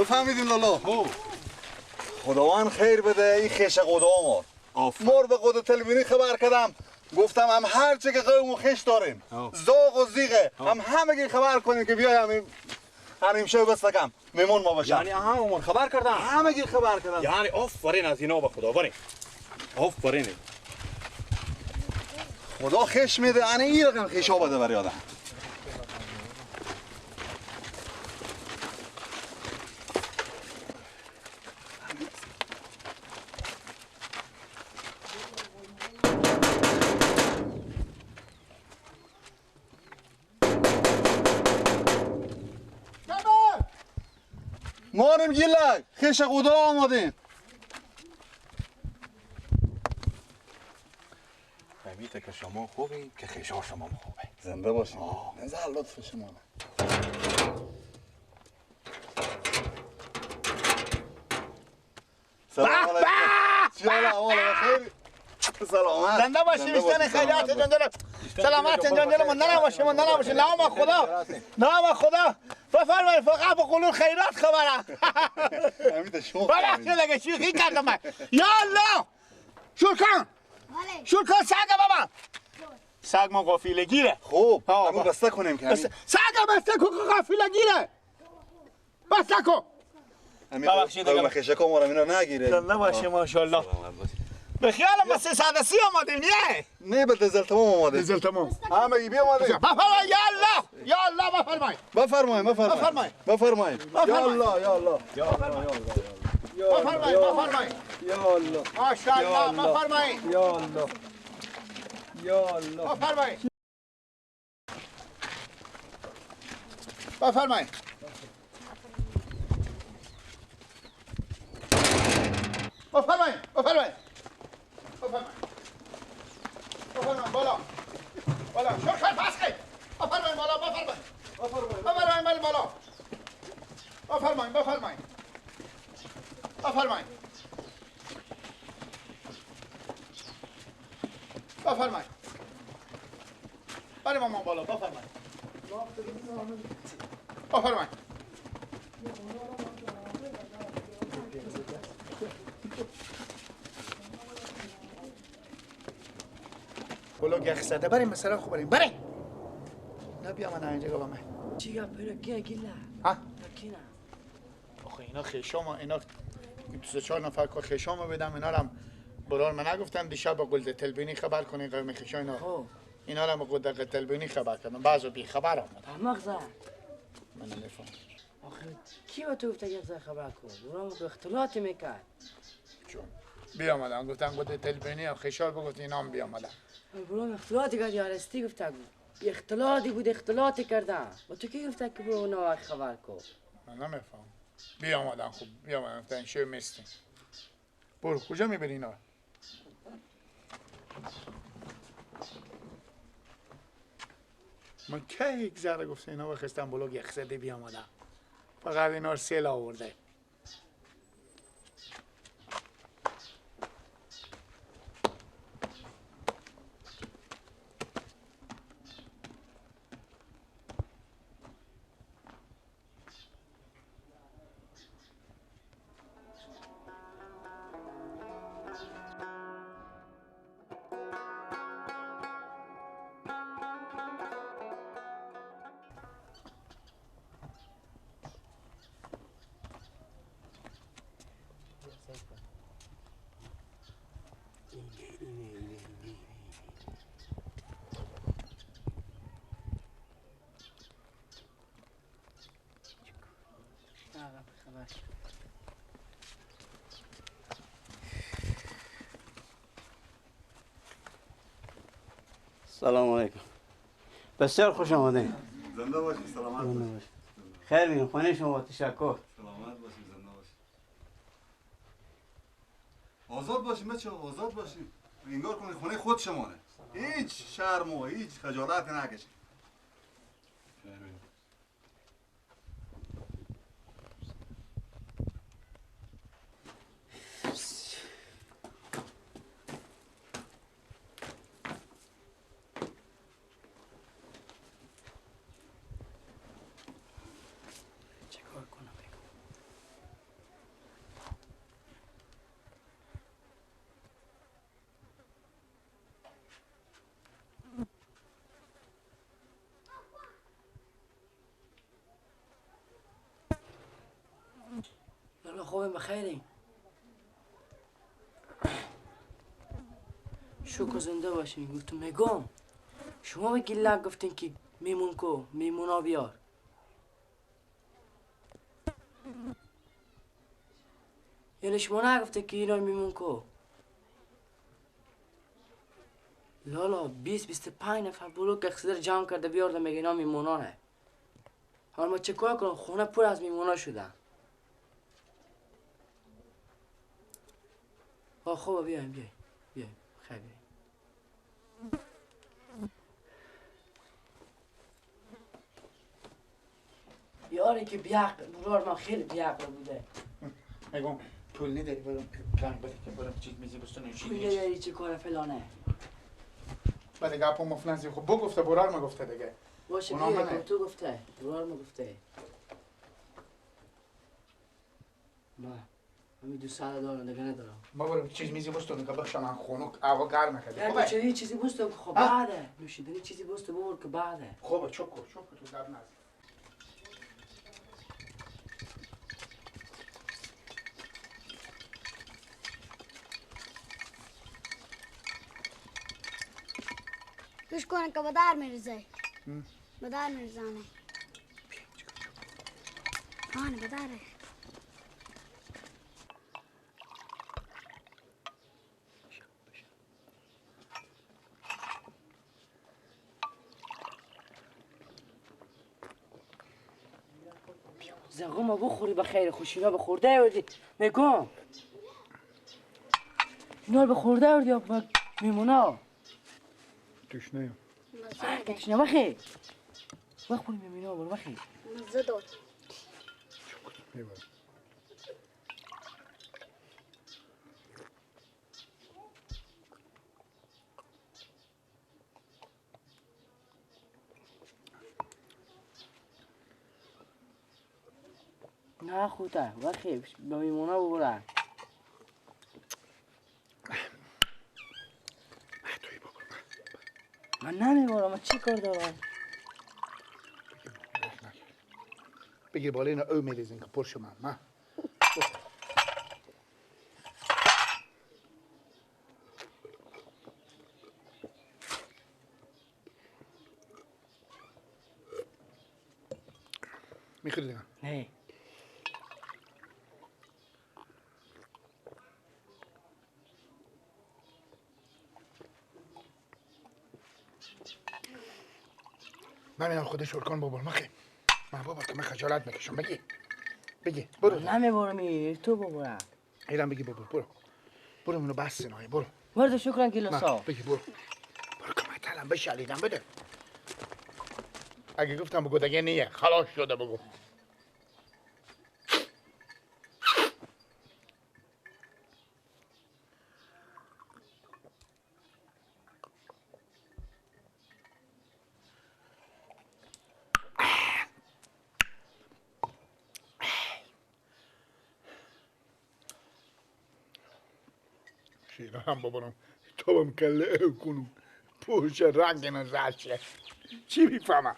بفهمیدین لالا؟ خداوند خیر بده این خیش قدا مار به قدا تلویزیونی خبر کردم گفتم هم هر چه که قوم و خیش داریم زاغ و زیغه هم همگی خبر کنیم که بیایم همین شو بستکم میمون ما باشم. یعنی همون خبر کردم همگی خبر کردم. یعنی آفرین از اینا به خدا آفرین خدا خیش میده یعنی این رقم خیشا بده برای آدم. مارم گیلک خیش قدا آمدیم. فهمیده که شما خوبی که خیشا شما خوبه. زنده باشیم. نظر لطف شما. سلام علیکم. چیالا احوال بخیر؟ سلامت. زنده باشی بیشتر خیلیات جان دلم. سلامت جان دلم نباشه نام خدا. نام خدا. بفرمایید فقط به قولون خیرات خبره. امید شما. بله چه لگه شوخی کردم من. یا الله. شور کن. شور سگ بابا. سگ ما قافله گیره. خوب. همون بسته کنیم که سگ بسته کن قافله گیره. بسته کن. ببخشید اگه خشکا ما رو اینا نگیره. زنده باشی ماشاءالله. به خیالم ما 330 آمدیم نه؟ نه به دزل تمام آماده. دزل تمام. همگی بیا آماده. بفرمایید یا الله. یا الله بفرمایید. بفرمایید. یا الله یا الله. بفرمایید. یا الله. ماشاءالله بفرمایید. یا الله. بفرمایید. بفرمایید. بفرمایید بالا شکر پس خیلی بفرمایید بالا بفرمایید بالا بفرمایید برای مامان بالا بفرمایید بلوگ اخسده بریم مثلا خوب بریم بریم نبیا من اینجا با من چی یا پیرا که گیلا ها کینا آخه اینا خیشام اینا دو چهار نفر که خیشام بدم اینا هم برار من نگفتم دیشب با گلد تلبینی خبر کنین قوم خیشا اینا هم گلد تلبینی خبر کردم بعضو بی خبر آمد مغزه من نمیفهم آخه کی با تو گفته یک خبر کن برام تو اختلاطی میکرد چون بیامدن گفتن گلد تلبینی و خیشا بگفت اینا هم بیامدن برام اختلاطی کرد یارستی گفته بود اختلاطی کردم و تو کی گفته که برو اونا خبر کن من نمیفهم بیامدن خوب بیامدن گفتن شو مستین برو کجا میبری اینا من که یک ذره گفته اینا بخستم بلوگ یخزده بیامدن فقط اینا رو سیل آورده سلام علیکم بسیار خوش آمدین زنده باشی سلامت باشی خیر بین خانه شما تشکر سلامت باشی زنده باشی آزاد باشی بچه آزاد باشی انگار کنید خونه خود شمانه هیچ شرم و هیچ خجالت نکشید لالا خوبیم بخیریم. شکر زنده باشین. گفتم میگم شما به گلک گفتین که میمون کو میمونا بیار. یعنی شما نگفته که اینا میمون کو. لالا 20-25 نفر بلوک اقصدر جمع کرده بیارده میگه اینا میمونانه. حالا ما چه کار کنم؟ خونه پر از میمونا شدن. خوبه بیایم خیلی بیایم. یاری که بیعقل برار من خیلی بیعقل بوده. میگم پول نداری برم پلان بده که برم چیز میزی بستن چی پول نداری چه کار فلانه. بعد گپو مفلنزی خب بو گفته برار ما گفته دیگه. باشه دیگه تو گفته برار ما گفته. همین 200 دارم دیگه ندارم. ما برم چیز میزی بستن که بخشم خونک هوا گرم نکرده. اگه چیزی چیزی بستم که خب بعده. نوشیدنی چیزی بستم بور که بعده. خوبه چوکو تو گپ نزن. گوش کنه که به در میرزه به در میرزانه آنه به دره زغو ما بخوری بخیر خوشینا بخورده اردی میگم اینا رو بخورده اردی یا میمونا تشنه تشنه بخیر بخوری میمونا برو بخیر مزه داد نه خوده بخیر با میمونا ببره من نمیبارم من چی کار دارم بگیر بالا اینا او میریزین که پر شما ما میخوری دیگه نه من میدم خودش ارکان بابا مخی من بابا که من خجالت میکشم بگی برو نمیبارم تو ببرم ایران بگی بابا برو منو بس نایی برو ورد شکران کلاسا بگی برو که من تلم بشالیدم بده اگه گفتم بگو دیگه نیه خلاص شده بگو شیرا هم بابرم تو هم کله او کنم پوش رنگ نزدشه چی میفهمم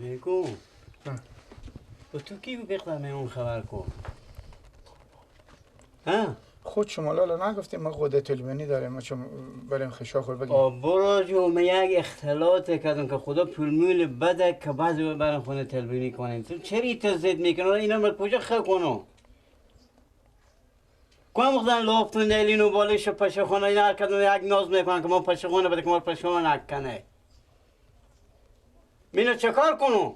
بگو با تو کی بقدر اون خبر کن ها خود شما لالا نگفتیم ما قده تلوینی داریم ما چون بریم خشاخور بگیم برو جو من یک اختلاط کردم که خدا پولمول بده که بعضی برم خونه تلوینی کنیم تو چری تزید میکنن اینا من کجا خو کنم کم خودن لفتون دیلینو بالش پشه خونه اینا هر کدوم یک ناز میکنن که ما پشه خونه بده که ما پشه خونه نکنه مینو چه کار کنم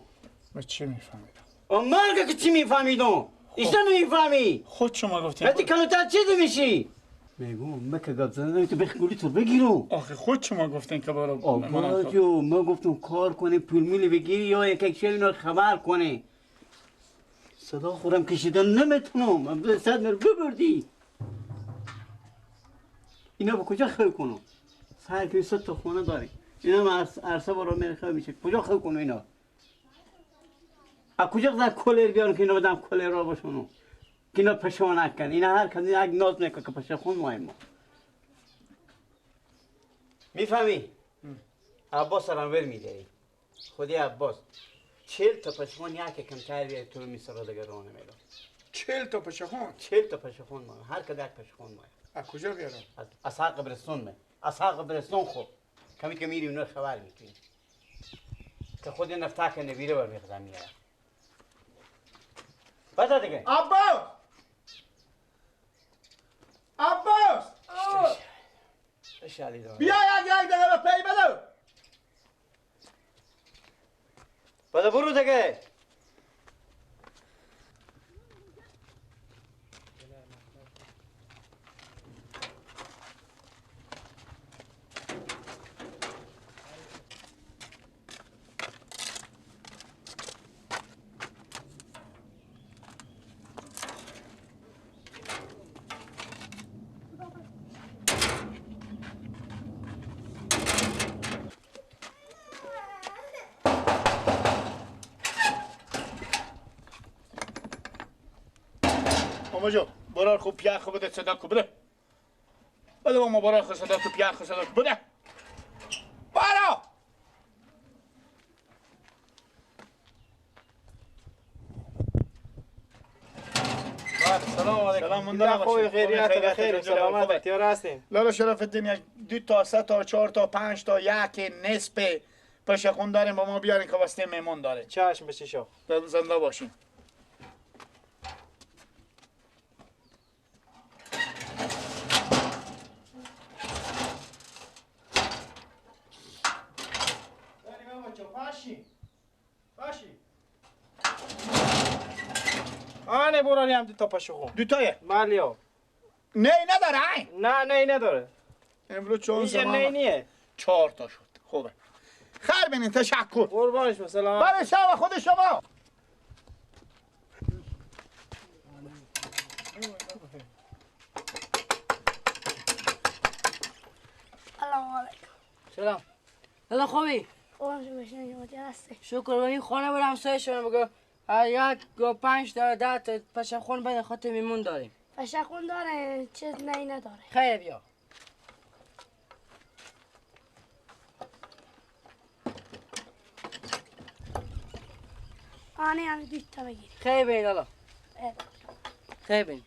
ما چی میفهمیدم مرگه که چی میفهمیدم ایشتا نمیفهمی خود شما گفتیم حتی کلوتر چیزی میشی میگم مکه گفت زنده تو بخگولی تو بگیرو آخه خود شما گفتین که برو آقا جو من گفتم کار کنی پول میلی بگیری یا یک شیل اینا خبر کنی صدا خورم کشیدن نمیتونم صد مر ببردی اینا با کجا خیلی کنم سر که 100 تا خونه داری اینا هم عرصه برا میره خیلی میشه کجا خیلی کنم اینا از کجا قدر کلر بیارم که اینا بدم کلر را باشونم که اینا پشمان نکن اینا هر کسی یک ناز میکن که پشه خون مایم ما میفهمی؟ عباس را ور میدهی خودی عباس 40 تا پشخون یک کمتر بیاری تو میسر را دیگه راه نمیدم 40 تا پشخون 40 تا پشخون ما هر کدک پشخون ما از کجا بیارم؟ از حق قبرستون می از حق قبرستون خوب کمی که میری اونو خبر میکنی که خود نفتا که نبیره بر میخدم میاره بده دیگه عباس عباس شالی دارم بیا یک دقیقه به پی بده بده برو دیگه ماما جو برار خوب پیاخ خوب بده صدا کو بده بده ماما برار خوب صدا کو پیاخ صدا کو بده برا سلام علیکم. سلام مندر خوبی خیریت بخیر سلامت تیار هستین. لالا شرف الدین یک 2 تا 3 تا 4 تا 5 تا یک نصف پشخون داریم با ما بیارین که واسه مهمون داره چشم بچی شو. زنده باشین آنه برانی هم 2 تا پشخون. 2 تایه مالیا. نه نداره نه نداره. امروز چون اینجا زمان نه نیه. 4 تا شد خوبه خیر بینین تشکر قربانش مثلا. برای شما خود شما سلام علیکم. سلام دادا خوبی؟ خوبم شما شما هستی؟ شکر به این خانه برم همسایه شما بگو هر یک گو 5 تا 10 تا پشخون بین خاطر میمون داریم پشخون داره چیز نه نداره. خیر بیا آنه هم 2 تا بگیری. خیر بین دادا خیر بین